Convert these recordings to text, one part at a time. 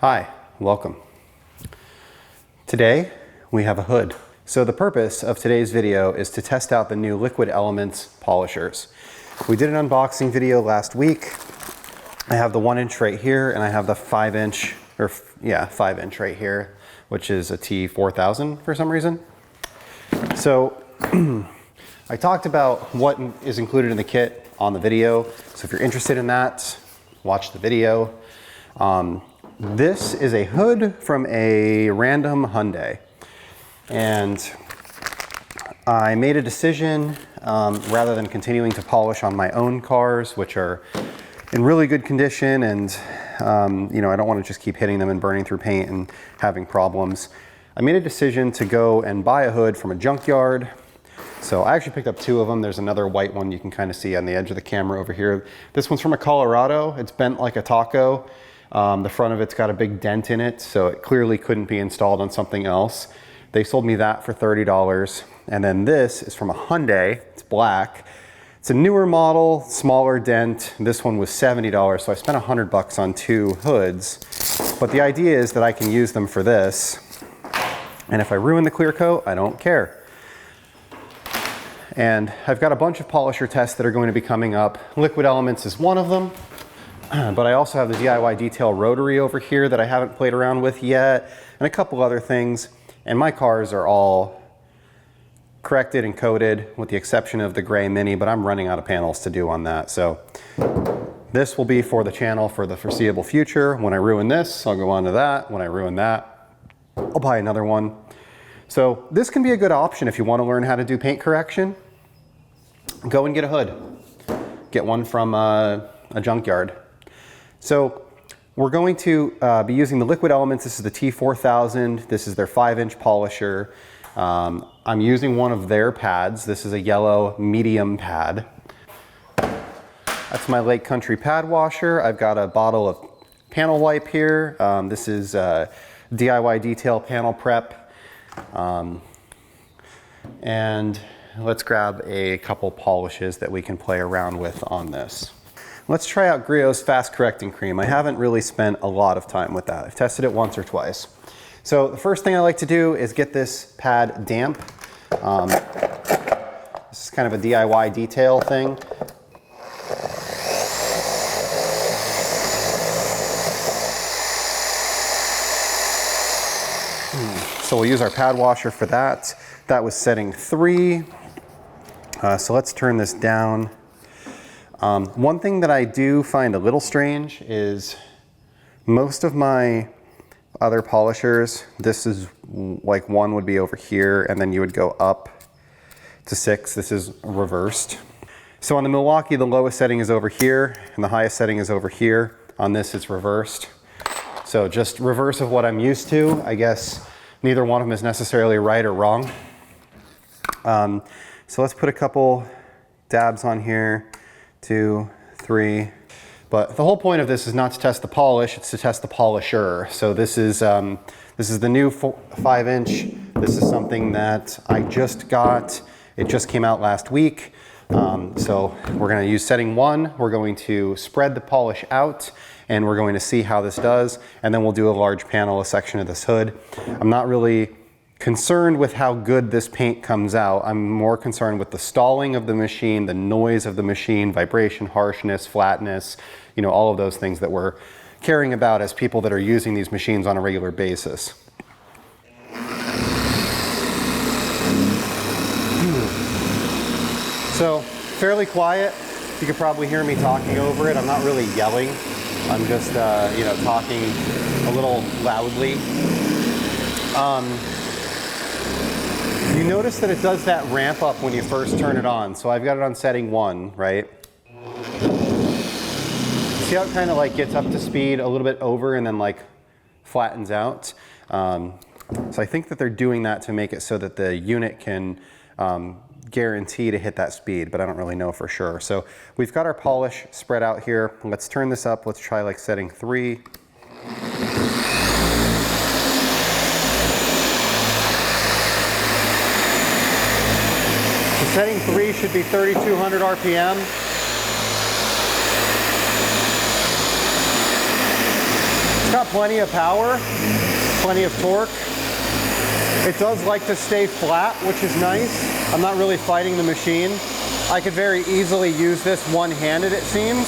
Hi, welcome. Today we have a hood. So the purpose of today's video is to test out the new Liquid Elements polishers. We did an unboxing video last week. I have the 1-inch right here and I have the 5-inch, or 5-inch right here, which is a T4000 for some reason. So I talked about what is included in the kit on the video. So if you're interested in that, watch the video. This is a hood from a random Hyundai. And I made a decision, rather than continuing to polish on my own cars, which are in really good condition, and I don't want to just keep hitting them and burning through paint and having problems. I made a decision to go and buy a hood from a junkyard. So I actually picked up two of them. There's another white one you can kind of see on the edge of the camera over here. This one's from a Colorado. It's bent like a taco. The front of it's got a big dent in it, so it clearly couldn't be installed on something else. They sold me that for $30. And then this is from a Hyundai. It's black. It's a newer model, smaller dent. This one was $70, so I spent $100 on two hoods. But the idea is that I can use them for this. And if I ruin the clear coat, I don't care. And I've got a bunch of polisher tests that are going to be coming up. Liquid Elements is one of them. But I also have the DIY Detail Rotary over here that I haven't played around with yet, and a couple other things. And my cars are all corrected and coated with the exception of the gray Mini, but I'm running out of panels to do on that. So this will be for the channel for the foreseeable future. When I ruin this, I'll go on to that. When I ruin that, I'll buy another one. So this can be a good option if you want to learn how to do paint correction. Go and get a hood. Get one from a junkyard. So we're going to be using the Liquid Elements. This is the T4000. This is their 5-inch polisher. I'm using one of their pads. This is a yellow medium pad. That's my Lake Country pad washer. I've got a bottle of panel wipe here. This is DIY Detail Panel Prep. And let's grab a couple polishes that we can play around with on this. Let's try out Griot's Fast Correcting Cream. I haven't really spent a lot of time with that. I've tested it once or twice. So the first thing I like to do is get this pad damp. This is kind of a DIY detail thing. So we'll use our pad washer for that. That was setting 3. So let's turn this down. One thing that I do find a little strange is most of my other polishers, this is like 1 would be over here and then you would go up to 6. This is reversed. So on the Milwaukee, the lowest setting is over here and the highest setting is over here. On this, it's reversed. So just reverse of what I'm used to. I guess neither one of them is necessarily right or wrong. So let's put a couple dabs on here. 2, 3. But the whole point of this is not to test the polish, it's to test the polisher. So this is the new 5-inch. This is something that I just got. It just came out last week. So we're going to use setting 1. We're going to spread the polish out and we're going to see how this does. And then we'll do a large panel, a section of this hood. I'm not really concerned with how good this paint comes out. I'm more concerned with the stalling of the machine, the noise of the machine, vibration, harshness, flatness, all of those things that we're caring about as people that are using these machines on a regular basis. So fairly quiet. You could probably hear me talking over it. I'm not really yelling. I'm just, talking a little loudly. You notice that it does that ramp up when you first turn it on. So I've got it on setting 1, right? See how it kind of like gets up to speed a little bit over and then like flattens out. So I think that they're doing that to make it so that the unit can guarantee to hit that speed, but I don't really know for sure. So we've got our polish spread out here. Let's turn this up. Let's try like setting 3. Setting 3 should be 3,200 RPM. It's got plenty of power, plenty of torque. It does like to stay flat, which is nice. I'm not really fighting the machine. I could very easily use this one-handed, it seems.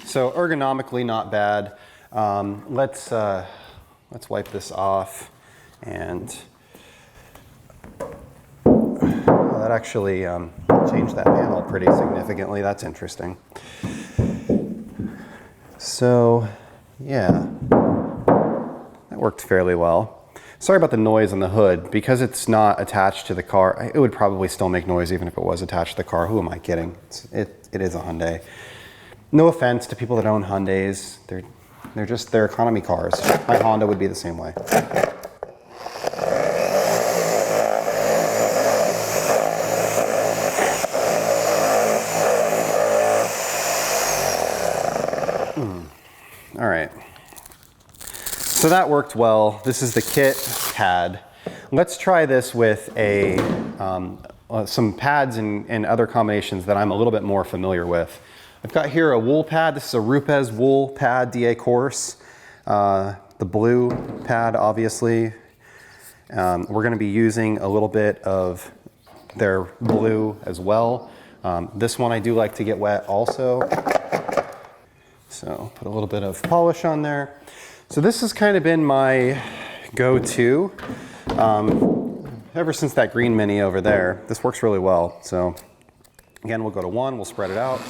So ergonomically, not bad. Let's wipe this off, and that actually changed that panel pretty significantly. That's interesting. So yeah, that worked fairly well. Sorry about the noise on the hood. Because it's not attached to the car, it would probably still make noise even if it was attached to the car. Who am I kidding? It is a Hyundai. No offense to people that own Hyundais. They're economy cars. My Honda would be the same way. All right. So that worked well. This is the kit pad. Let's try this with some pads and other combinations that I'm a little bit more familiar with. I've got here a wool pad. This is a Rupes wool pad DA course. The blue pad, obviously. We're going to be using a little bit of their blue as well. This one I do like to get wet also. So put a little bit of polish on there. So this has kind of been my go-to ever since that green Mini over there. This works really well. So again, we'll go to 1, we'll spread it out.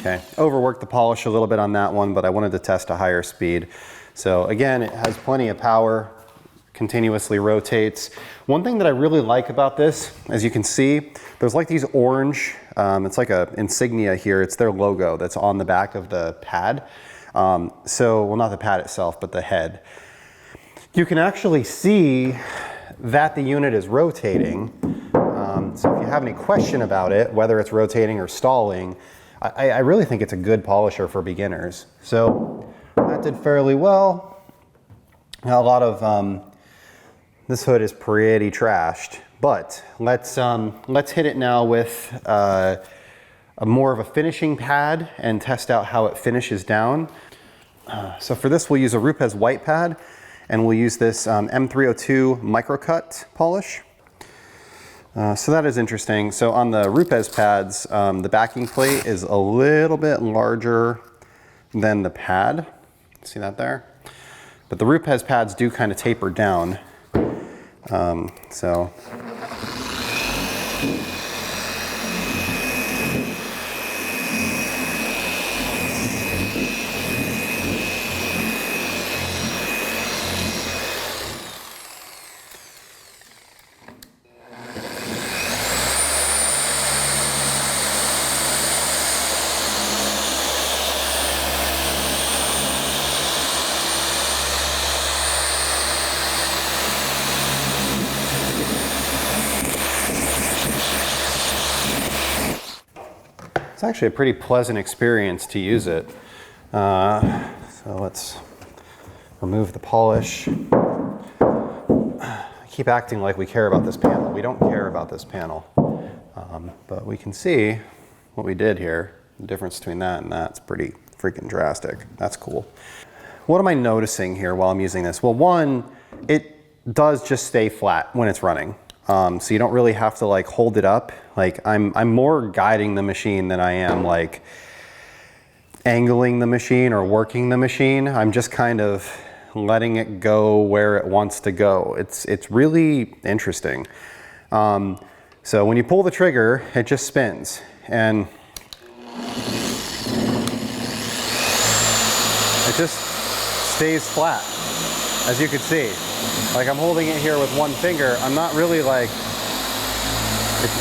Okay, overworked the polish a little bit on that one, but I wanted to test a higher speed. So again, it has plenty of power, continuously rotates. One thing that I really like about this, as you can see, there's like these orange, it's like a insignia here. It's their logo that's on the back of the pad. Well, not the pad itself, but the head. You can actually see that the unit is rotating. So if you have any question about it, whether it's rotating or stalling, I really think it's a good polisher for beginners. So that did fairly well. Now, a lot of this hood is pretty trashed, but let's hit it now with a more of a finishing pad and test out how it finishes down. So for this, we'll use a Rupes white pad, and we'll use this M302 microcut polish. So that is interesting. So on the Rupes pads, the backing plate is a little bit larger than the pad. See that there? But the Rupes pads do kind of taper down. It's actually a pretty pleasant experience to use it. So let's remove the polish. I keep acting like we care about this panel. We don't care about this panel. But we can see what we did here. The difference between that and that's pretty freaking drastic. That's cool. What am I noticing here while I'm using this? Well, one, it does just stay flat when it's running. So you don't really have to like hold it up. Like I'm more guiding the machine than I am like angling the machine or working the machine. I'm just kind of letting it go where it wants to go. It's really interesting. So when you pull the trigger, it just spins, and it just stays flat, as you can see. Like, I'm holding it here with one finger. I'm not really like,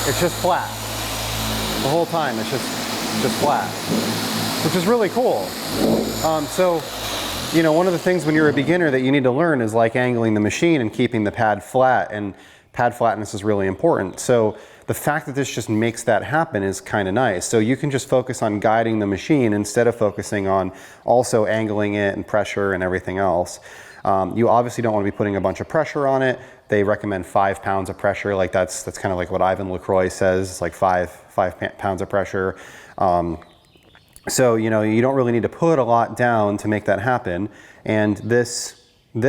it's just flat. The whole time, it's just flat, which is really cool. So, you know, one of the things when you're a beginner that you need to learn is like angling the machine and keeping the pad flat, and pad flatness is really important. So the fact that this just makes that happen is kind of nice. So you can just focus on guiding the machine instead of focusing on also angling it and pressure and everything else. You obviously don't want to be putting a bunch of pressure on it. They recommend 5 pounds of pressure. Like that's kind of like what Ivan LaCroix says. It's like 5 pounds of pressure. So, you know, you don't really need to put a lot down to make that happen. And this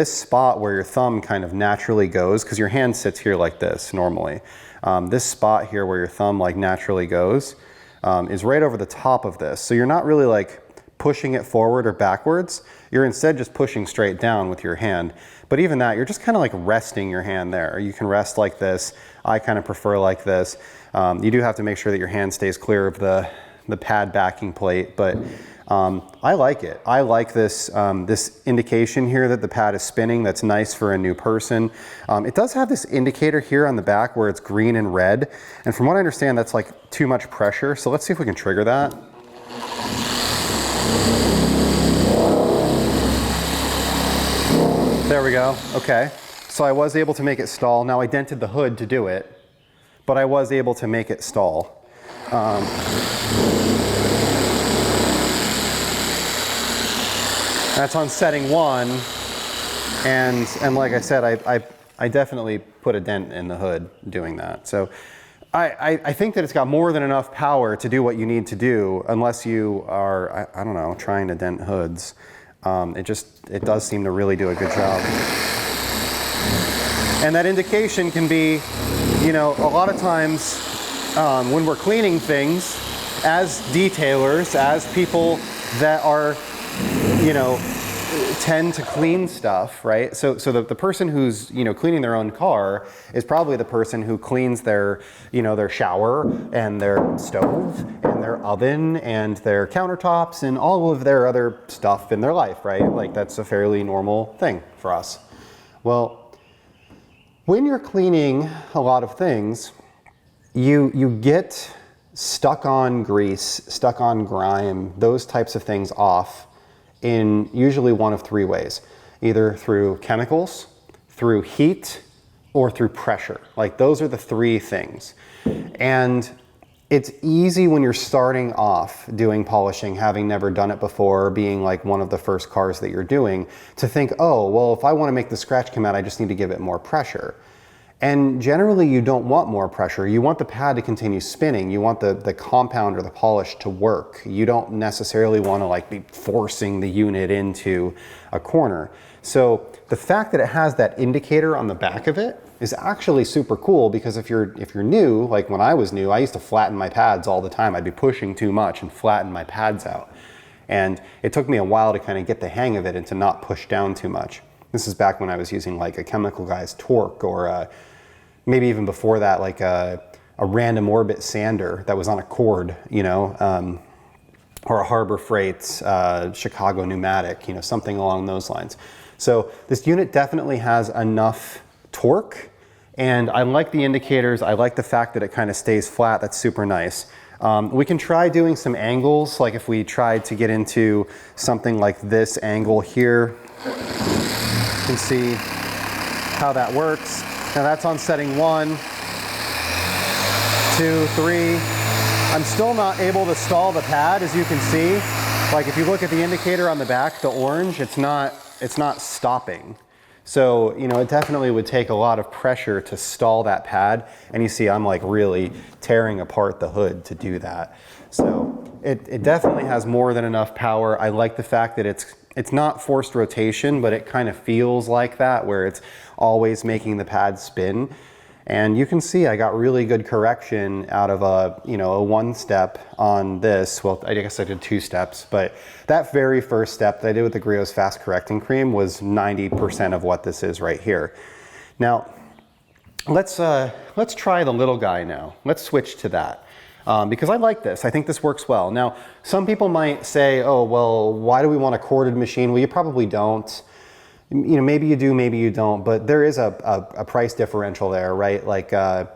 spot where your thumb kind of naturally goes, because your hand sits here like this normally. This spot here where your thumb like naturally goes is right over the top of this. So you're not really like pushing it forward or backwards. You're instead just pushing straight down with your hand. But even that, you're just kind of like resting your hand there. You can rest like this. I kind of prefer like this. You do have to make sure that your hand stays clear of the pad backing plate, but I like it. I like this this indication here that the pad is spinning. That's nice for a new person. It does have this indicator here on the back where it's green and red, and from what I understand, that's like too much pressure. So let's see if we can trigger that. There we go. Okay, so I was able to make it stall. Now I dented the hood to do it, but I was able to make it stall. That's on setting 1, and like I said, I definitely put a dent in the hood doing that. So I think that it's got more than enough power to do what you need to do, unless you are, I don't know, trying to dent hoods. It does seem to really do a good job. And that indication can be, you know, a lot of times when we're cleaning things, as detailers, as people that are, you know, tend to clean stuff, right? So the person who's, you know, cleaning their own car is probably the person who cleans their, you know, their shower and their stove and their oven and their countertops and all of their other stuff in their life, right? Like that's a fairly normal thing for us. Well, when you're cleaning a lot of things, you get stuck on grease, stuck on grime, those types of things off in usually one of 3 ways, either through chemicals, through heat, or through pressure. Like those are the 3 things. And it's easy when you're starting off doing polishing, having never done it before, being like one of the first cars that you're doing, to think, oh, well, if I want to make the scratch come out, I just need to give it more pressure. And generally you don't want more pressure. You want the pad to continue spinning. You want the compound or the polish to work. You don't necessarily want to like be forcing the unit into a corner. So the fact that it has that indicator on the back of it is actually super cool, because if you're new, like when I was new, I used to flatten my pads all the time. I'd be pushing too much and flatten my pads out. And it took me a while to kind of get the hang of it and to not push down too much. This is back when I was using like a Chemical Guy's Torque, or maybe even before that, like a random orbit sander that was on a cord, you know, or a Harbor Freight's Chicago pneumatic, you know, something along those lines. So this unit definitely has enough torque, and I like the indicators. I like the fact that it kind of stays flat. That's super nice. We can try doing some angles, like if we tried to get into something like this angle here, you can see how that works. Now that's on setting 1, 2, 3. I'm still not able to stall the pad, as you can see. Like if you look at the indicator on the back, the orange, it's not stopping. So, you know, it definitely would take a lot of pressure to stall that pad. And you see I'm like really tearing apart the hood to do that. So it definitely has more than enough power. I like the fact that it's not forced rotation, but it kind of feels like that, where it's always making the pad spin. And you can see I got really good correction out of a 1-step on this. Well, I guess I did 2 steps, but that very first step that I did with the Griot's Fast Correcting Cream was 90% of what this is right here. Now, let's try the little guy now. Let's switch to that. Because I like this. I think this works well. Now, some people might say, oh, well, why do we want a corded machine? Well, you probably don't. You know, maybe you do, maybe you don't, but there is a price differential there, right? Like the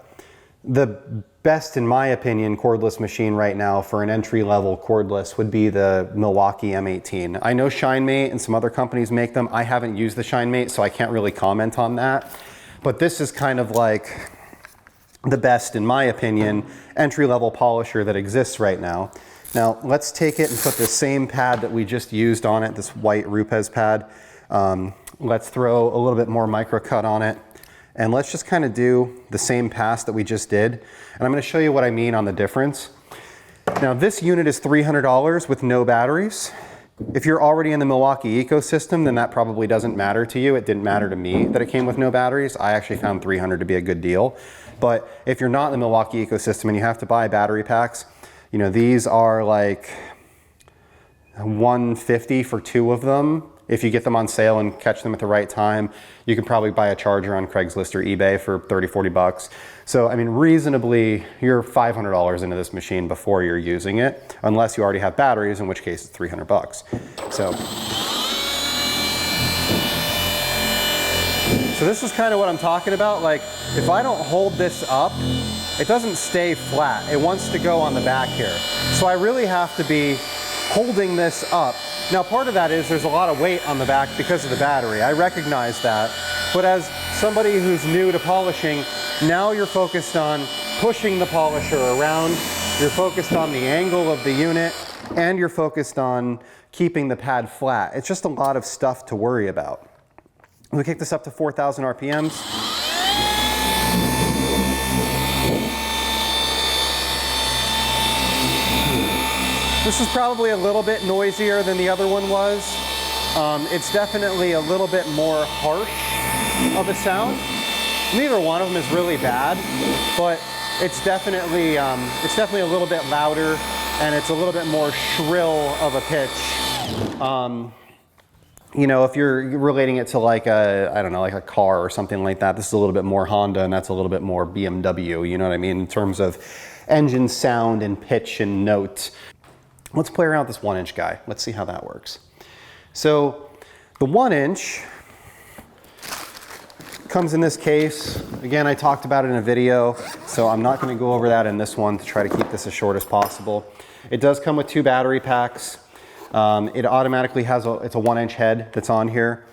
best, in my opinion, cordless machine right now for an entry-level cordless would be the Milwaukee M18. I know ShineMate and some other companies make them. I haven't used the ShineMate, so I can't really comment on that. But this is kind of like the best, in my opinion, entry-level polisher that exists right now. Now, let's take it and put the same pad that we just used on it, this white Rupes pad. Let's throw a little bit more microcut on it, and let's just kind of do the same pass that we just did. And I'm going to show you what I mean on the difference. Now, this unit is $300 with no batteries. If you're already in the Milwaukee ecosystem, then that probably doesn't matter to you. It didn't matter to me that it came with no batteries. I actually found $300 to be a good deal. But if you're not in the Milwaukee ecosystem and you have to buy battery packs, you know, these are like $150 for 2 of them. If you get them on sale and catch them at the right time, you can probably buy a charger on Craigslist or eBay for 30, 40 bucks. So, I mean, reasonably, you're $500 into this machine before you're using it, unless you already have batteries, in which case it's 300 bucks. So this is kind of what I'm talking about. Like, if I don't hold this up, it doesn't stay flat. It wants to go on the back here. So I really have to be holding this up. Now, part of that is there's a lot of weight on the back because of the battery. I recognize that. But as somebody who's new to polishing, now you're focused on pushing the polisher around, you're focused on the angle of the unit, and you're focused on keeping the pad flat. It's just a lot of stuff to worry about. We kick this up to 4,000 RPMs. This is probably a little bit noisier than the other one was. It's definitely a little bit more harsh of a sound. Neither one of them is really bad, but it's definitely a little bit louder, and it's a little bit more shrill of a pitch. You know, if you're relating it to like I don't know, like a car or something like that, this is a little bit more Honda, and that's a little bit more BMW, you know what I mean, in terms of engine sound and pitch and note. Let's play around with this 1-inch guy. Let's see how that works. So the 1-inch comes in this case. Again, I talked about it in a video, so I'm not going to go over that in this one to try to keep this as short as possible. It does come with 2 battery packs. It automatically has it's a 1-inch head that's on here.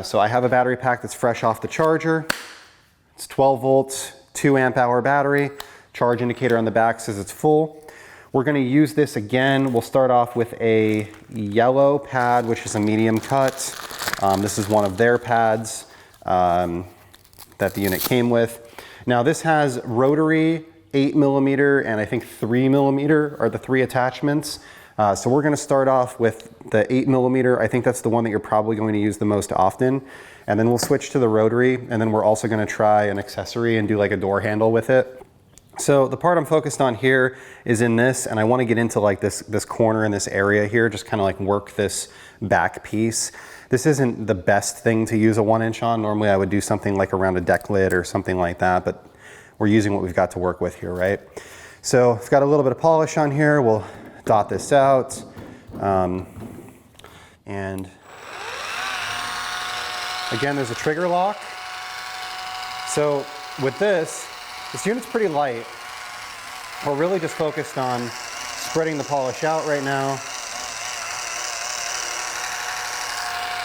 So I have a battery pack that's fresh off the charger. It's 12 volts, 2 amp hour battery. Charge indicator on the back says it's full. We're going to use this again. We'll start off with a yellow pad, which is a medium cut. This is one of their pads that the unit came with. Now this has rotary 8mm and I think 3mm are the 3 attachments. So we're going to start off with the 8mm. I think that's the one that you're probably going to use the most often. And then we'll switch to the rotary, and then we're also going to try an accessory and do like a door handle with it. So the part I'm focused on here is in this, and I want to get into like this corner in this area here, just kind of like work this back piece. This isn't the best thing to use a 1-inch on. Normally I would do something like around a deck lid or something like that, but we're using what we've got to work with here, right? So I've got a little bit of polish on here. We'll dot this out. And again, there's a trigger lock. So with this unit's pretty light. We're really just focused on spreading the polish out right now.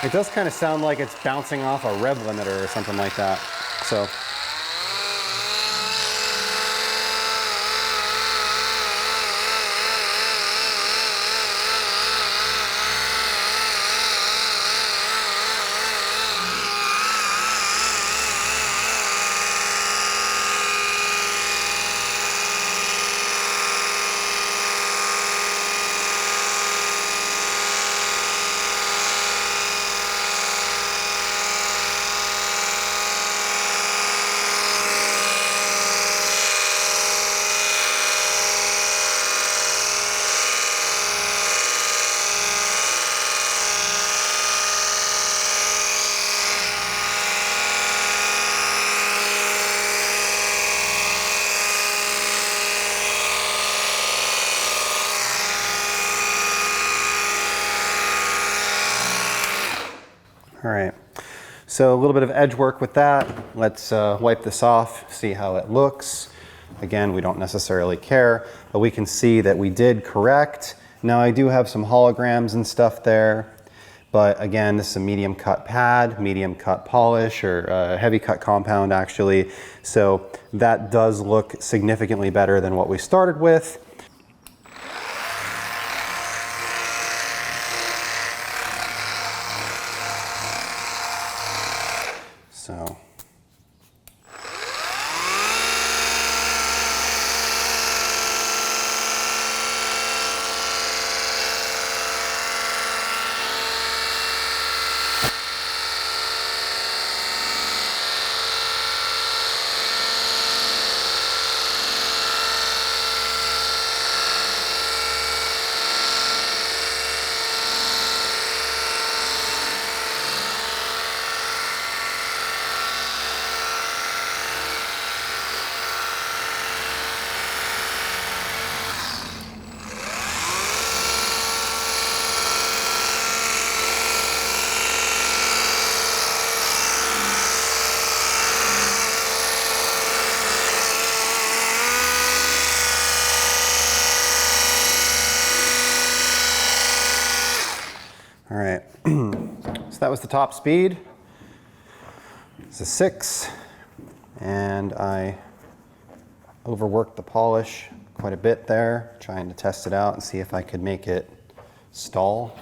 It does kind of sound like it's bouncing off a rev limiter or something like that. So All right, so a little bit of edge work with that. Let's wipe this off, see how it looks. Again, we don't necessarily care, but we can see that we did correct. Now I do have some holograms and stuff there, but again, this is a medium cut pad, medium cut polish, or heavy cut compound actually. So that does look significantly better than what we started with. So. All right, so that was the top speed. It's a 6, and I overworked the polish quite a bit there, trying to test it out and see if I could make it stall.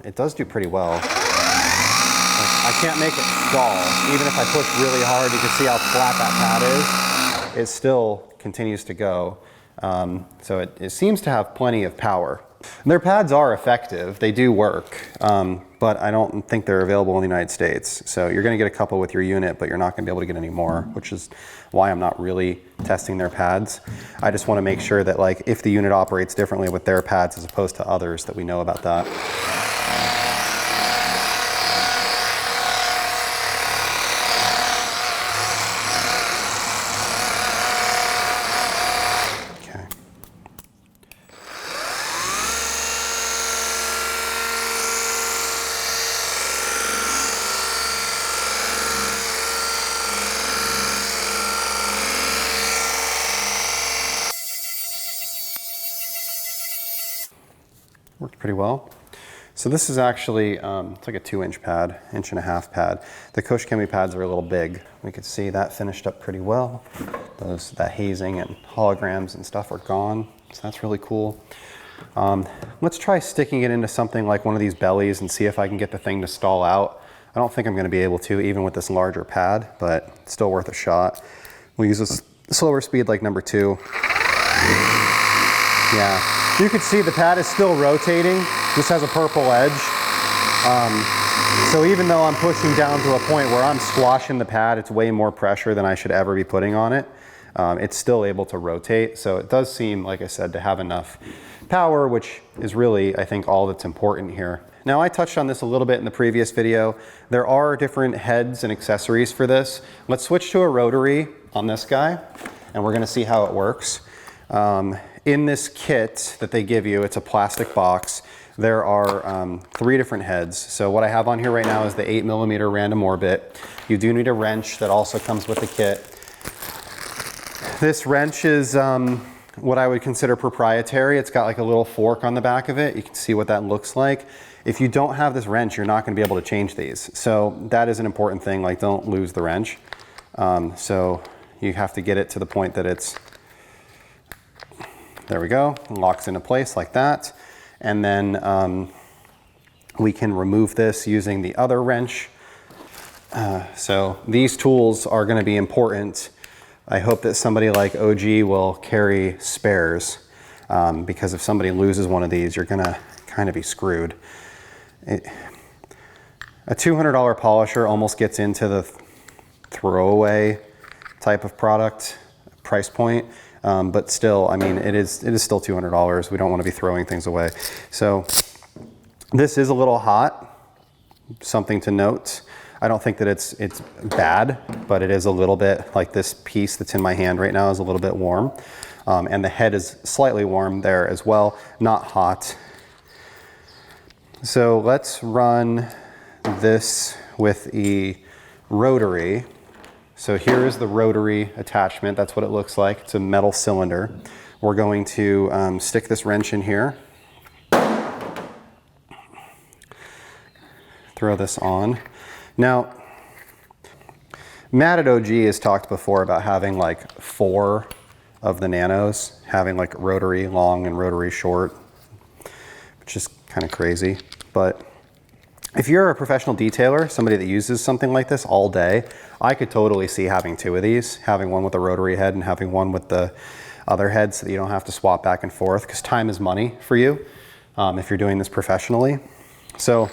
It does do pretty well. I can't make it stall. Even if I push really hard, you can see how flat that pad is. It still continues to go. So it seems to have plenty of power. And their pads are effective, they do work, but I don't think they're available in the United States. So you're gonna get a couple with your unit, but you're not gonna be able to get any more, which is why I'm not really testing their pads. I just wanna make sure that, like, if the unit operates differently with their pads as opposed to others, that we know about that. Worked pretty well. So this is actually, it's like a 2-inch pad, 1.5-inch pad. The Koshikemi pads are a little big. We could see that finished up pretty well. That hazing and holograms and stuff are gone, so that's really cool. Let's try sticking it into something like one of these bellies and see if I can get the thing to stall out. I don't think I'm gonna be able to, even with this larger pad, but it's still worth a shot. We'll use a slower speed like number 2. Yeah. You can see the pad is still rotating. This has a purple edge. So even though I'm pushing down to a point where I'm squashing the pad, it's way more pressure than I should ever be putting on it. It's still able to rotate. So it does seem, like I said, to have enough power, which is really, I think, all that's important here. Now, I touched on this a little bit in the previous video. There are different heads and accessories for this. Let's switch to a rotary on this guy, and we're gonna see how it works. In this kit that they give you, it's a plastic box. There are 3 different heads. So what I have on here right now is the 8mm random orbit. You do need a wrench that also comes with the kit. This wrench is what I would consider proprietary. It's got like a little fork on the back of it. You can see what that looks like. If you don't have this wrench, you're not gonna be able to change these. So that is an important thing, like don't lose the wrench. So you have to get it to the point that it's, there we go, locks into place like that. And then we can remove this using the other wrench. So these tools are gonna be important. I hope that somebody like OG will carry spares, because if somebody loses one of these, you're gonna kind of be screwed. A $200 polisher almost gets into the throwaway type of product price point. But still, I mean, it is still $200. We don't want to be throwing things away. So this is a little hot, something to note. I don't think that it's bad, but it is a little bit, like this piece that's in my hand right now is a little bit warm. And the head is slightly warm there as well, not hot. So let's run this with the rotary. So here is the rotary attachment. That's what it looks like. It's a metal cylinder. We're going to stick this wrench in here. Throw this on. Now, Matt at OG has talked before about having like 4 of the nanos, having like rotary long and rotary short, which is kind of crazy. But if you're a professional detailer, somebody that uses something like this all day, I could totally see having 2 of these, having one with the rotary head and having one with the other head so that you don't have to swap back and forth, because time is money for you if you're doing this professionally. So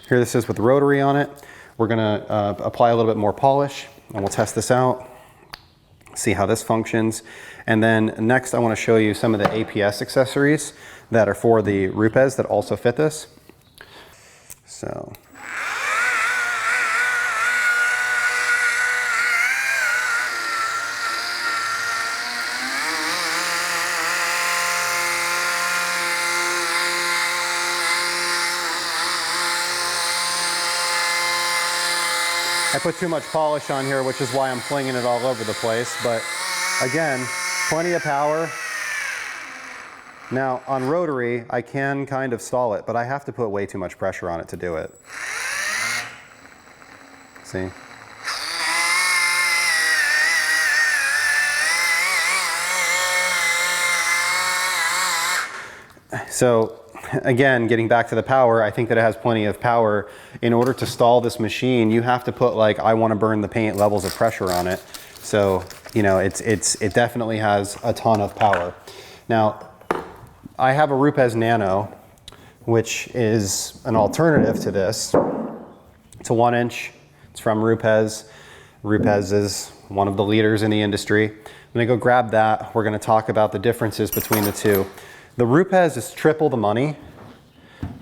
here this is with the rotary on it. We're gonna apply a little bit more polish and we'll test this out, see how this functions. And then next I wanna show you some of the APS accessories that are for the Rupes that also fit this. So. I put too much polish on here, which is why I'm flinging it all over the place. But again, plenty of power. Now on rotary, I can kind of stall it, but I have to put way too much pressure on it to do it. See? So again, getting back to the power, I think that it has plenty of power. In order to stall this machine, you have to put like, I want to burn the paint levels of pressure on it. So, you know, it definitely has a ton of power. Now, I have a Rupes Nano, which is an alternative to this. It's a 1-inch, it's from Rupes. Rupes is one of the leaders in the industry. I'm gonna go grab that. We're gonna talk about the differences between the two. The Rupes is triple the money,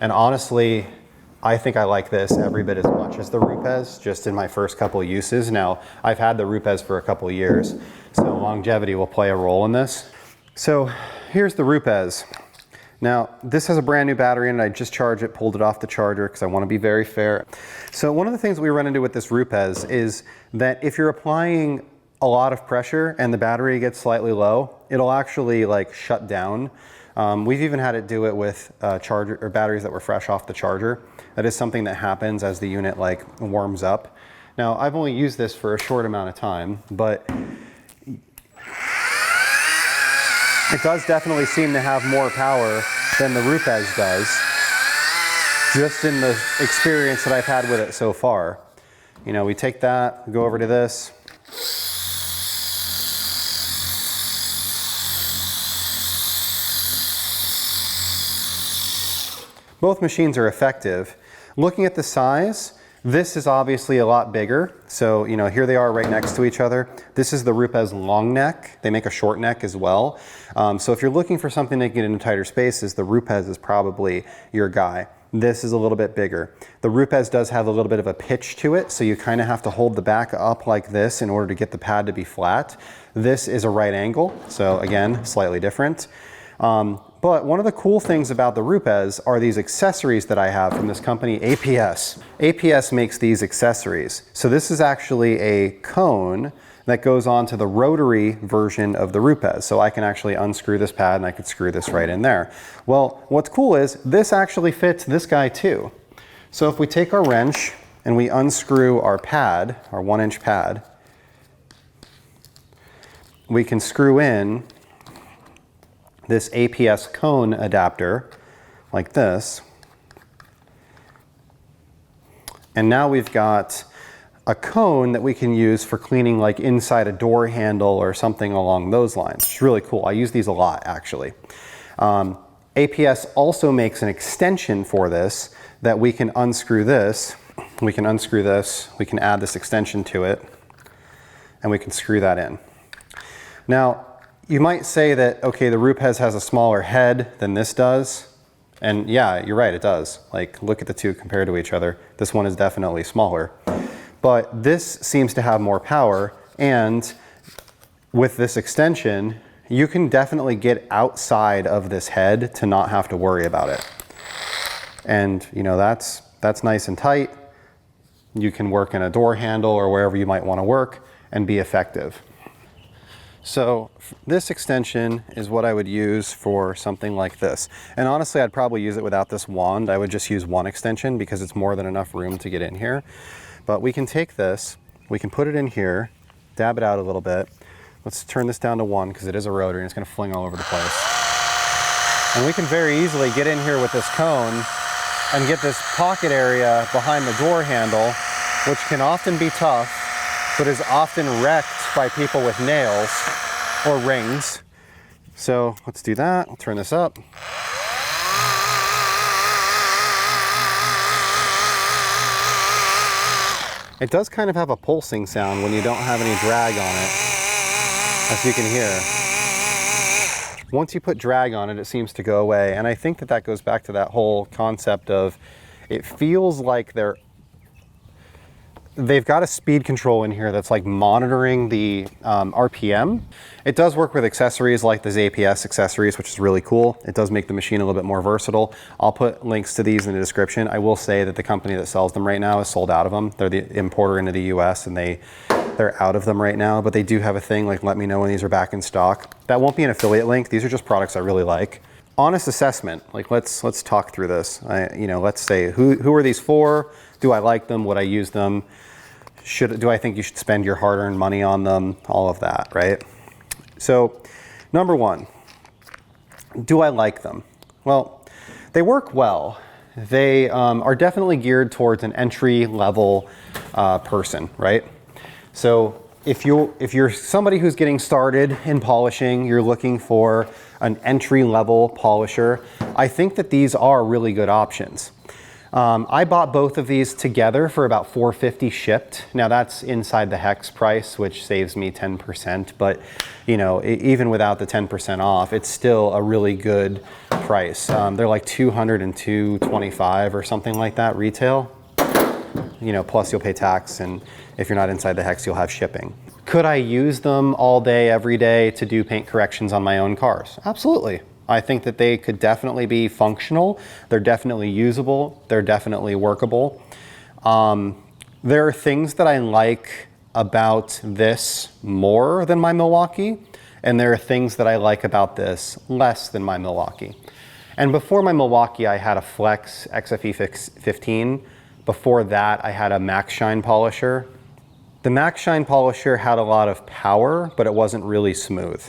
and honestly, I think I like this every bit as much as the Rupes, just in my first couple of uses. Now, I've had the Rupes for a couple of years, so longevity will play a role in this. So here's the Rupes. Now, this has a brand new battery in it. I just charged it, pulled it off the charger because I want to be very fair. So one of the things we run into with this Rupes is that if you're applying a lot of pressure and the battery gets slightly low, it'll actually like shut down. We've even had it do it with charger or batteries that were fresh off the charger. That is something that happens as the unit like warms up. Now, I've only used this for a short amount of time, but it does definitely seem to have more power than the Rupes does, just in the experience that I've had with it so far. You know, we take that, go over to this. Both machines are effective. Looking at the size, this is obviously a lot bigger. So, you know, here they are right next to each other. This is the Rupes long neck. They make a short neck as well. So if you're looking for something to get into tighter spaces, the Rupes is probably your guy. This is a little bit bigger. The Rupes does have a little bit of a pitch to it, so you kind of have to hold the back up like this in order to get the pad to be flat. This is a right angle, so again, slightly different. But one of the cool things about the Rupes are these accessories that I have from this company, APS. APS makes these accessories. So this is actually a cone that goes onto the rotary version of the Rupes. So I can actually unscrew this pad and I could screw this right in there. Well, what's cool is this actually fits this guy too. So if we take our wrench and we unscrew our pad, our 1-inch pad, we can screw in this APS cone adapter like this. And now we've got a cone that we can use for cleaning like inside a door handle or something along those lines. It's really cool. I use these a lot actually. APS also makes an extension for this that we can unscrew this. We can unscrew this, we can add this extension to it, and we can screw that in. Now, you might say that, okay, the Rupes has a smaller head than this does. And yeah, you're right, it does. Like, look at the two compared to each other. This one is definitely smaller. But this seems to have more power, and with this extension, you can definitely get outside of this head to not have to worry about it. And you know, that's nice and tight. you can work in a door handle or wherever you might want to work and be effective. So this extension is what I would use for something like this. And honestly, I'd probably use it without this wand. I would just use one extension because it's more than enough room to get in here. But we can take this, we can put it in here, dab it out a little bit. Let's turn this down to 1 because it is a rotary and it's going to fling all over the place. And we can very easily get in here with this cone and get this pocket area behind the door handle, which can often be tough, but is often wrecked by people with nails or rings. So let's do that. I'll turn this up. It does kind of have a pulsing sound when you don't have any drag on it, as you can hear. Once you put drag on it, it seems to go away. And I think that that goes back to that whole concept of, it feels like they've got a speed control in here that's like monitoring the RPM. It does work with accessories like the APS accessories, which is really cool. It does make the machine a little bit more versatile. I'll put links to these in the description. I will say that the company that sells them right now is sold out of them. They're the importer into the US and they're out of them right now, but they do have a thing like let me know when these are back in stock. That won't be an affiliate link. These are just products I really like. Honest assessment, like let's talk through this. Let's say who are these for? Do I like them? Would I use them? Do I think you should spend your hard-earned money on them? All of that, right? So, number one, do I like them? Well, they work well. They are definitely geared towards an entry-level person, right? So if you're somebody who's getting started in polishing, you're looking for an entry-level polisher, I think that these are really good options. I bought both of these together for about $4.50 shipped. Now that's inside the hex price, which saves me 10%, but even without the 10% off, it's still a really good price. They're like $200 and $225 or something like that retail. Plus you'll pay tax, and if you're not inside the hex, you'll have shipping. Could I use them all day, every day to do paint corrections on my own cars? Absolutely. I think that they could definitely be functional. They're definitely usable. They're definitely workable. There are things that I like about this more than my Milwaukee, and there are things that I like about this less than my Milwaukee. And before my Milwaukee, I had a Flex XFE 15. Before that, I had a Max Shine polisher. The Max Shine polisher had a lot of power, but it wasn't really smooth.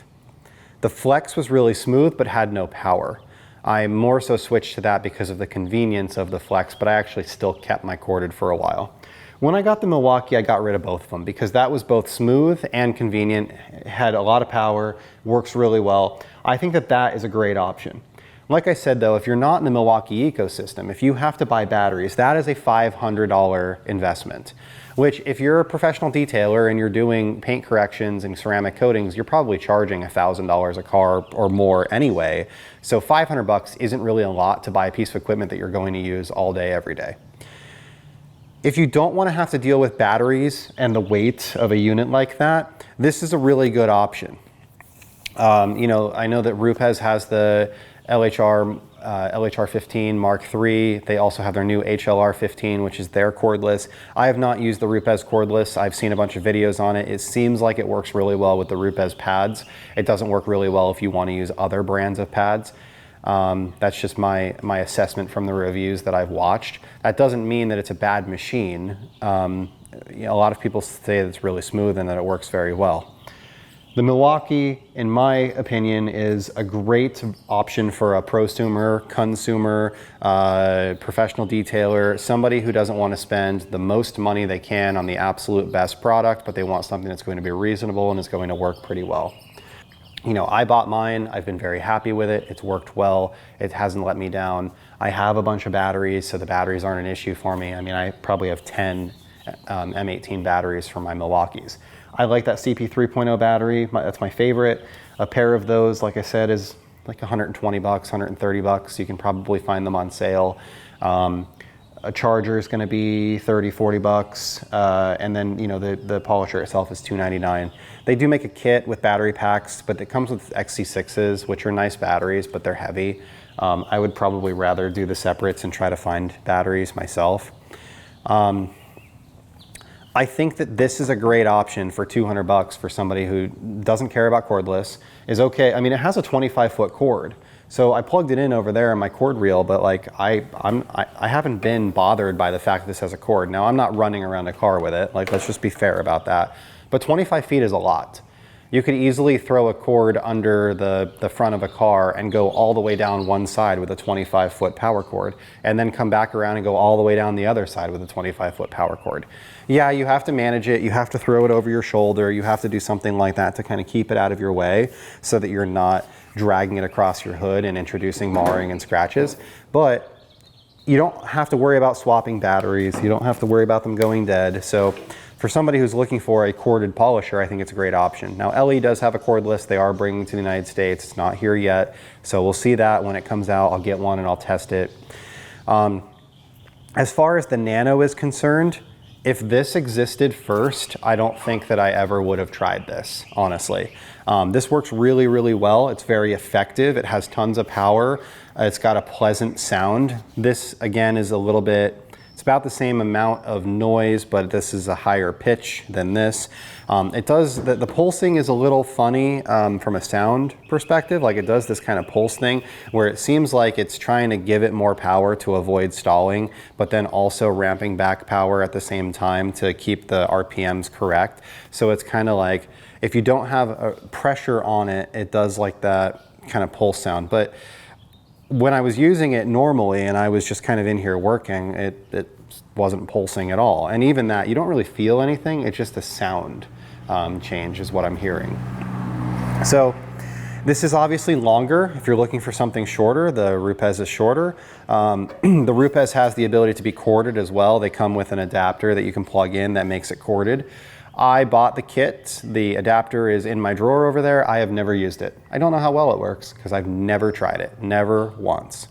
The Flex was really smooth, but had no power. I more so switched to that because of the convenience of the Flex, but I actually still kept my corded for a while. When I got the Milwaukee, I got rid of both of them because that was both smooth and convenient, had a lot of power, works really well. I think that that is a great option. Like I said though, if you're not in the Milwaukee ecosystem, if you have to buy batteries, that is a $500 investment. Which if you're a professional detailer and you're doing paint corrections and ceramic coatings, you're probably charging $1,000 a car or more anyway. So $500 isn't really a lot to buy a piece of equipment that you're going to use all day, every day. If you don't want to have to deal with batteries and the weight of a unit like that, this is a really good option. I know that Rupes has the LHR 15 Mark III. They also have their new HLR 15, which is their cordless. I have not used the Rupes cordless. I've seen a bunch of videos on it. It seems like it works really well with the Rupes pads. It doesn't work really well if you want to use other brands of pads. That's just my assessment from the reviews that I've watched. That doesn't mean that it's a bad machine. A lot of people say that it's really smooth and that it works very well. The Milwaukee, in my opinion, is a great option for a prosumer, consumer, professional detailer, somebody who doesn't want to spend the most money they can on the absolute best product, but they want something that's going to be reasonable and is going to work pretty well. I bought mine. I've been very happy with it. It's worked well. It hasn't let me down. I have a bunch of batteries, so the batteries aren't an issue for me. I probably have 10 M18 batteries for my Milwaukees. I like that CP 3.0 battery. That's my favorite. A pair of those, like I said, is like 120 bucks, 130 bucks. You can probably find them on sale. A charger is going to be 30, 40 bucks. And then, the polisher itself is $2.99. They do make a kit with battery packs, but it comes with XC6s, which are nice batteries, but they're heavy. I would probably rather do the separates and try to find batteries myself. I think that this is a great option for 200 bucks for somebody who doesn't care about cordless, is okay. I mean, it has a 25-foot cord. So I plugged it in over there in my cord reel, but like I haven't been bothered by the fact that this has a cord. Now I'm not running around a car with it. Like, let's just be fair about that. But 25 feet is a lot. You could easily throw a cord under the front of a car and go all the way down one side with a 25-foot power cord, and then come back around and go all the way down the other side with a 25-foot power cord. Yeah, you have to manage it. You have to throw it over your shoulder. You have to do something like that to kind of keep it out of your way so that you're not dragging it across your hood and introducing marring and scratches. But you don't have to worry about swapping batteries. You don't have to worry about them going dead. So for somebody who's looking for a corded polisher, I think it's a great option. Now, LE does have a cordless. They are bringing to the United States. It's not here yet. So we'll see that when it comes out. I'll get one and I'll test it. As far as the Nano is concerned, if this existed first, I don't think that I ever would have tried this, honestly. This works really, really well. It's very effective. It has tons of power. It's got a pleasant sound. This, again, is a little bit, it's about the same amount of noise, but this is a higher pitch than this. The pulsing is a little funny from a sound perspective. Like, it does this kind of pulse thing where it seems like it's trying to give it more power to avoid stalling, but then also ramping back power at the same time to keep the RPMs correct. So it's kind of like, if you don't have a pressure on it, it does like that kind of pulse sound. But when I was using it normally and I was just kind of in here working, it wasn't pulsing at all. And even that, you don't really feel anything. It's just a sound change is what I'm hearing. So this is obviously longer. If you're looking for something shorter, the Rupes is shorter. The Rupes has the ability to be corded as well. They come with an adapter that you can plug in that makes it corded. I bought the kit. The adapter is in my drawer over there. I have never used it. I don't know how well it works because I've never tried it, never once.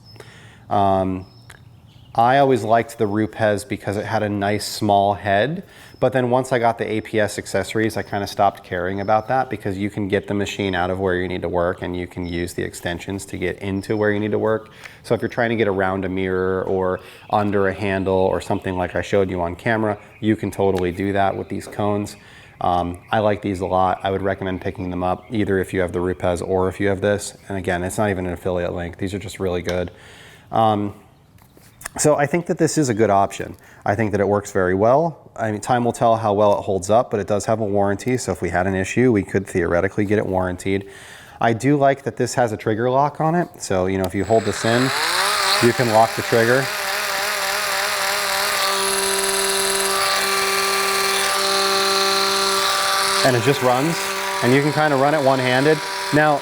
I always liked the Rupes because it had a nice small head, but then once I got the APS accessories, I kind of stopped caring about that because you can get the machine out of where you need to work and you can use the extensions to get into where you need to work. So if you're trying to get around a mirror or under a handle or something like I showed you on camera, you can totally do that with these cones. I like these a lot. I would recommend picking them up either if you have the Rupes or if you have this. And again, it's not even an affiliate link. These are just really good. So I think that this is a good option. I think that it works very well. I mean, time will tell how well it holds up, but it does have a warranty. So if we had an issue, we could theoretically get it warrantied. I do like that this has a trigger lock on it. So, you know, if you hold this in, you can lock the trigger. And it just runs, and you can kind of run it one-handed. Now,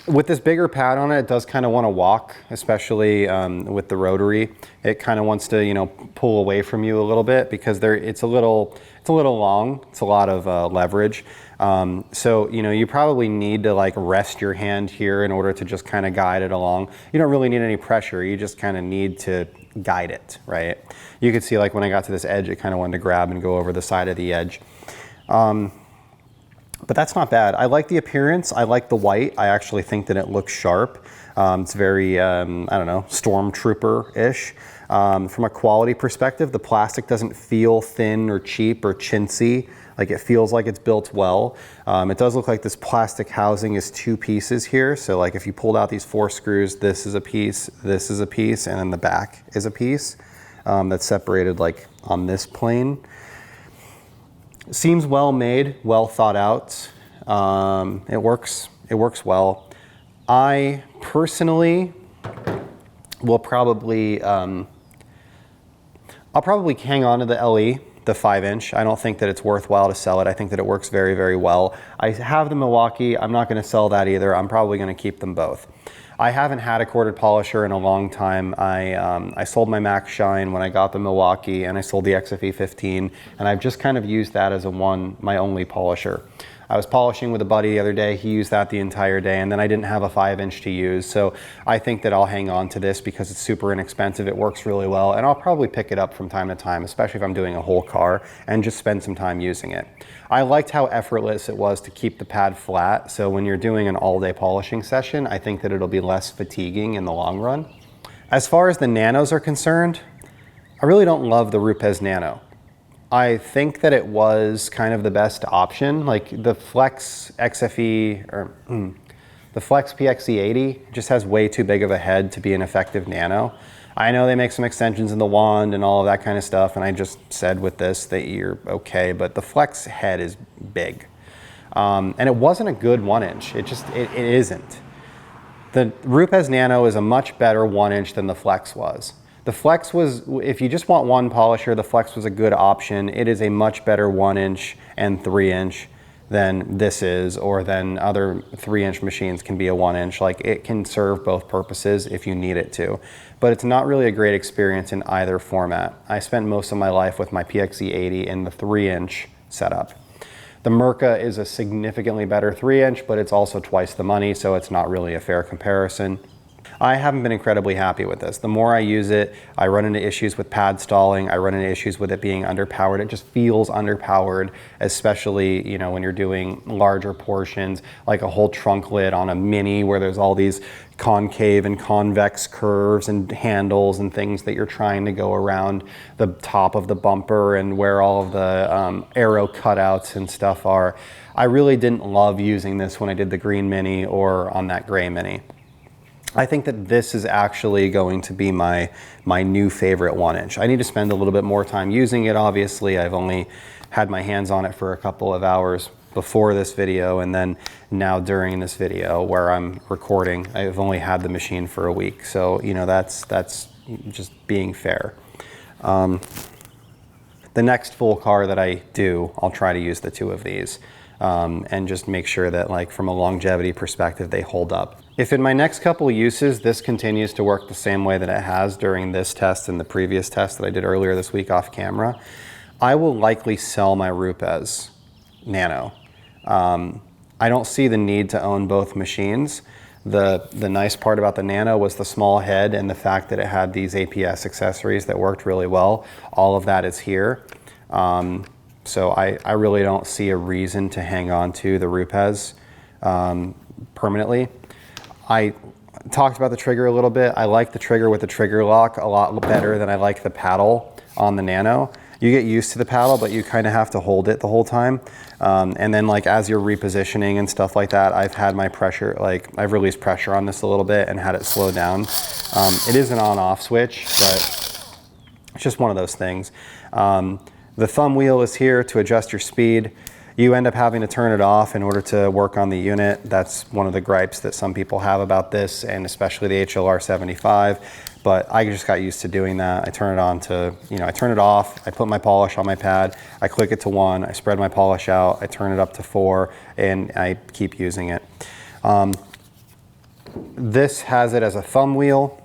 with this bigger pad on it, it does kind of want to walk, especially with the rotary. It kind of wants to, you know, pull away from you a little bit because it's a little long. It's a lot of leverage. So, you know, you probably need to like rest your hand here in order to just kind of guide it along. You don't really need any pressure. You just kind of need to guide it, right? You could see like when I got to this edge, it kind of wanted to grab and go over the side of the edge. But that's not bad. I like the appearance. I like the white. I actually think that it looks sharp. It's very, I don't know, stormtrooper-ish. From a quality perspective, the plastic doesn't feel thin or cheap or chintzy. Like, it feels like it's built well. It does look like this plastic housing is 2 pieces here. So like if you pulled out these 4 screws, this is a piece, this is a piece, and then the back is a piece that's separated like on this plane. Seems well made, well thought out. It works well. I personally will probably, I'll probably hang on to the LE, the 5-inch. I don't think that it's worthwhile to sell it. I think that it works very, very well. I have the Milwaukee. I'm not going to sell that either. I'm probably going to keep them both. I haven't had a corded polisher in a long time. I sold my Max Shine when I got the Milwaukee, and I sold the IG561, and I've just kind of used that as my only polisher. I was polishing with a buddy the other day. He used that the entire day, and then I didn't have a 5-inch to use. So I think that I'll hang on to this because it's super inexpensive. It works really well, and I'll probably pick it up from time to time, especially if I'm doing a whole car, and just spend some time using it. I liked how effortless it was to keep the pad flat. So when you're doing an all-day polishing session, I think that it'll be less fatiguing in the long run. As far as the Nanos are concerned, I really don't love the Rupes Nano. I think that it was kind of the best option. Like the Flex XFE or the Flex PXE80 just has way too big of a head to be an effective nano. I know they make some extensions in the wand and all of that kind of stuff, and I just said with this that you're okay, but the Flex head is big. And it wasn't a good 1-inch. It isn't. The Rupes Nano is a much better 1-inch than the Flex was. The Flex was, if you just want one polisher, the Flex was a good option. It is a much better 1-inch and 3-inch than this is, or than other 3-inch machines can be a 1-inch. Like, it can serve both purposes if you need it to, but it's not really a great experience in either format. I spent most of my life with my PXE80 in the 3-inch setup. The Mirka is a significantly better 3-inch, but it's also twice the money, so it's not really a fair comparison. I haven't been incredibly happy with this. The more I use it, I run into issues with pad stalling. I run into issues with it being underpowered. It just feels underpowered, especially, you know, when you're doing larger portions, like a whole trunk lid on a Mini where there's all these concave and convex curves and handles and things that you're trying to go around the top of the bumper and where all of the arrow cutouts and stuff are. I really didn't love using this when I did the green Mini or on that gray Mini. I think that this is actually going to be my new favorite 1-inch. I need to spend a little bit more time using it, obviously. I've only had my hands on it for a couple of hours before this video, and then now during this video where I'm recording, I've only had the machine for a week. So, you know, that's just being fair. The next full car that I do, I'll try to use the two of these. And just make sure that, like, from a longevity perspective, they hold up. If in my next couple uses this continues to work the same way that it has during this test and the previous test that I did earlier this week off camera, I will likely sell my Rupes Nano. I don't see the need to own both machines. The nice part about the Nano was the small head and the fact that it had these APS accessories that worked really well. All of that is here. So I really don't see a reason to hang on to the Rupes permanently. I talked about the trigger a little bit. I like the trigger with the trigger lock a lot better than I like the paddle on the Nano. You get used to the paddle, but you kind of have to hold it the whole time. And then, like, as you're repositioning and stuff like that, I've had my pressure, like, I've released pressure on this a little bit and had it slow down. It is an on-off switch, but it's just one of those things. The thumb wheel is here to adjust your speed. You end up having to turn it off in order to work on the unit. That's one of the gripes that some people have about this, and especially the HLR75. But I just got used to doing that. I turn it on to, you know, I turn it off, I put my polish on my pad, I click it to 1, I spread my polish out, I turn it up to 4, and I keep using it. This has it as a thumb wheel.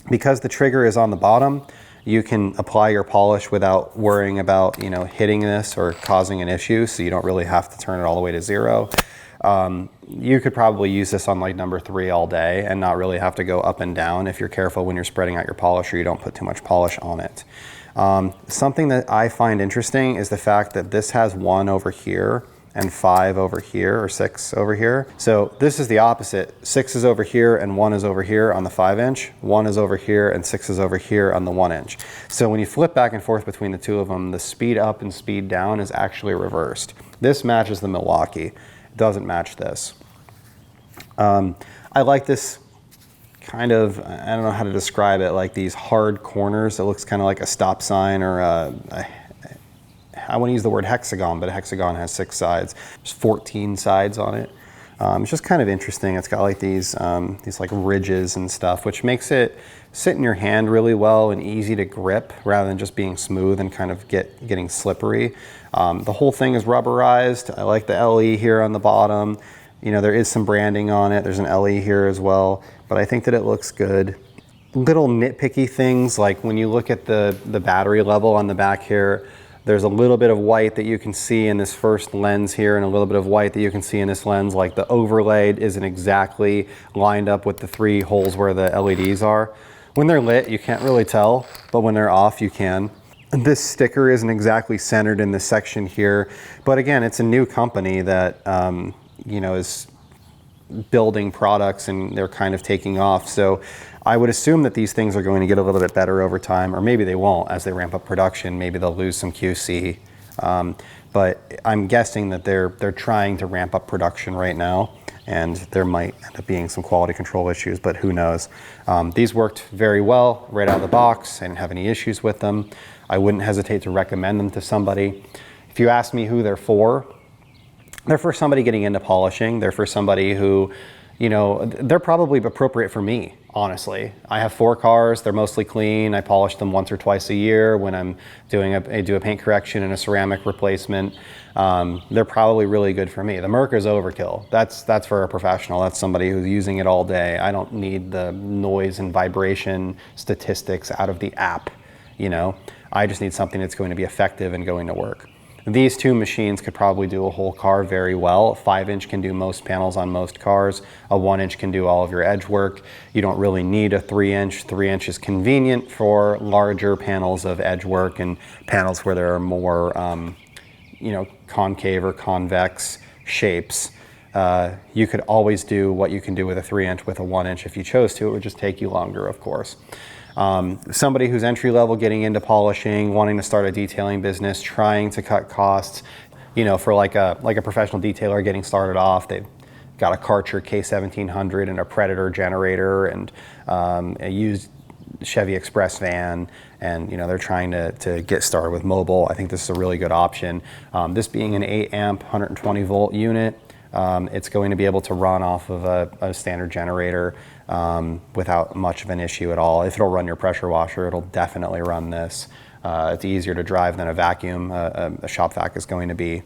Because the trigger is on the bottom, you can apply your polish without worrying about, you know, hitting this or causing an issue, so you don't really have to turn it all the way to 0. You could probably use this on, like, number 3 all day and not really have to go up and down if you're careful when you're spreading out your polish or you don't put too much polish on it. Something that I find interesting is the fact that this has 1 over here and 5 over here, or 6 over here. So this is the opposite. 6 is over here and 1 is over here on the 5-inch. 1 is over here and 6 is over here on the 1-inch. So when you flip back and forth between the two of them, the speed up and speed down is actually reversed. This matches the Milwaukee. It doesn't match this. I like this kind of, I don't know how to describe it, like these hard corners. It looks kind of like a stop sign, or I want to use the word hexagon, but a hexagon has 6 sides. There's 14 sides on it. It's just kind of interesting. It's got like these like ridges and stuff, which makes it sit in your hand really well and easy to grip rather than just being smooth and kind of getting slippery. The whole thing is rubberized. I like the LE here on the bottom. You know, there is some branding on it. There's an LE here as well, but I think that it looks good. Little nitpicky things, like when you look at the battery level on the back here, there's a little bit of white that you can see in this first lens here and a little bit of white that you can see in this lens. Like the overlay isn't exactly lined up with the 3 holes where the LEDs are. When they're lit, you can't really tell, but when they're off, you can. And this sticker isn't exactly centered in this section here, but again, it's a new company that you know, is building products and they're kind of taking off. So I would assume that these things are going to get a little bit better over time, or maybe they won't as they ramp up production. Maybe they'll lose some QC. But I'm guessing that they're trying to ramp up production right now, and there might end up being some quality control issues, but who knows. These worked very well right out of the box. I didn't have any issues with them. I wouldn't hesitate to recommend them to somebody. If you ask me who they're for somebody getting into polishing. They're for somebody who, you know, they're probably appropriate for me, honestly. I have 4 cars. They're mostly clean. I polish them once or twice a year when I'm doing I do a paint correction and a ceramic replacement. They're probably really good for me. The Merc is overkill. That's for a professional. That's somebody who's using it all day. I don't need the noise and vibration statistics out of the app, you know. I just need something that's going to be effective and going to work. These 2 machines could probably do a whole car very well. A 5-inch can do most panels on most cars. A 1-inch can do all of your edge work. You don't really need a 3-inch. 3-inch is convenient for larger panels of edge work and panels where there are more, you know, concave or convex shapes. You could always do what you can do with a 3-inch with a 1-inch if you chose to. It would just take you longer, of course. Somebody who's entry level, getting into polishing, wanting to start a detailing business, trying to cut costs, you know, for like a professional detailer getting started off, they've got a Karcher K1700 and a Predator generator and a used Chevy Express van, and you know, they're trying to get started with mobile. I think this is a really good option. This being an 8 amp 120 volt unit, it's going to be able to run off of a standard generator without much of an issue at all. If it'll run your pressure washer, it'll definitely run this. It's easier to drive than a vacuum. A shop vac is going to be.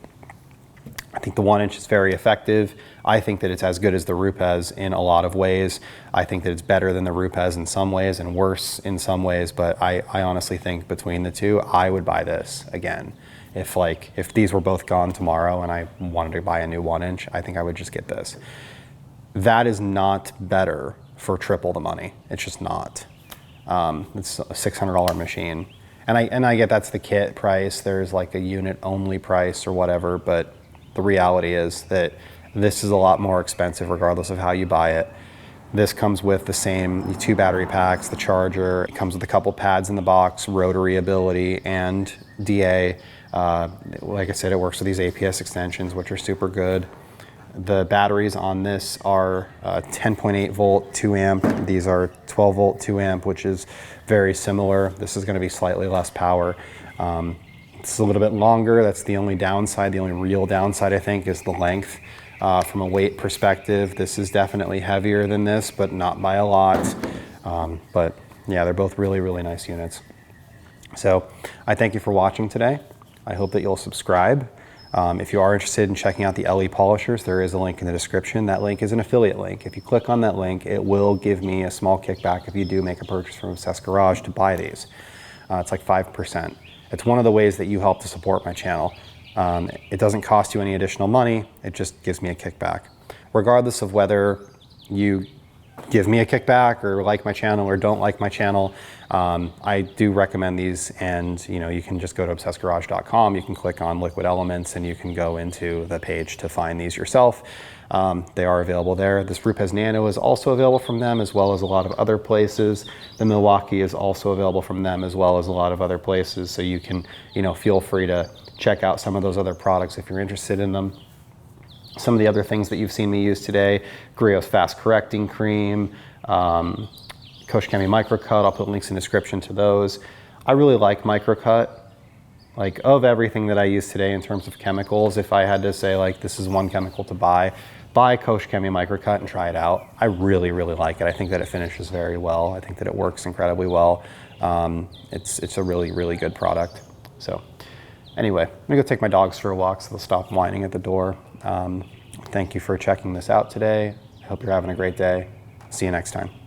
I think the 1-inch is very effective. I think that it's as good as the Rupes in a lot of ways. I think that it's better than the Rupes in some ways and worse in some ways, but I honestly think between the 2, I would buy this again. If these were both gone tomorrow and I wanted to buy a new 1-inch, I think I would just get this. That is not better for triple the money. It's just not. It's a $600 machine. And I get that's the kit price. There's like a unit only price or whatever, but the reality is that this is a lot more expensive regardless of how you buy it. This comes with the same 2 battery packs, the charger. It comes with a couple pads in the box, rotary ability and DA. Like I said, it works with these APS extensions, which are super good. The batteries on this are 10.8 volt, 2 amp. These are 12 volt, 2 amp, which is very similar. This is going to be slightly less power. It's a little bit longer. That's the only downside. The only real downside, I think, is the length. From a weight perspective, this is definitely heavier than this, but not by a lot. But yeah, they're both really, really nice units. So I thank you for watching today. I hope that you'll subscribe. If you are interested in checking out the LE polishers, there is a link in the description. That link is an affiliate link. If you click on that link, it will give me a small kickback if you do make a purchase from Obsessed Garage to buy these. It's like 5%. It's one of the ways that you help to support my channel. It doesn't cost you any additional money. It just gives me a kickback. Regardless of whether you give me a kickback or like my channel or don't like my channel, I do recommend these, and you know, you can just go to obsessedgarage.com. You can click on Liquid Elements and you can go into the page to find these yourself. They are available there. This Rupes Nano is also available from them, as well as a lot of other places. The Milwaukee is also available from them, as well as a lot of other places. So you can, you know, feel free to check out some of those other products if you're interested in them. Some of the other things that you've seen me use today: Griot's Fast Correcting Cream, Koch Chemie Microcut. I'll put links in the description to those. I really like Microcut. Like, of everything that I use today in terms of chemicals, if I had to say like this is one chemical to buy Koch Chemie Microcut and try it out. I really, really like it. I think that it finishes very well. I think that it works incredibly well. It's a really, really good product. So anyway, I'm gonna go take my dogs for a walk so they'll stop whining at the door. Thank you for checking this out today. I hope you're having a great day. See you next time.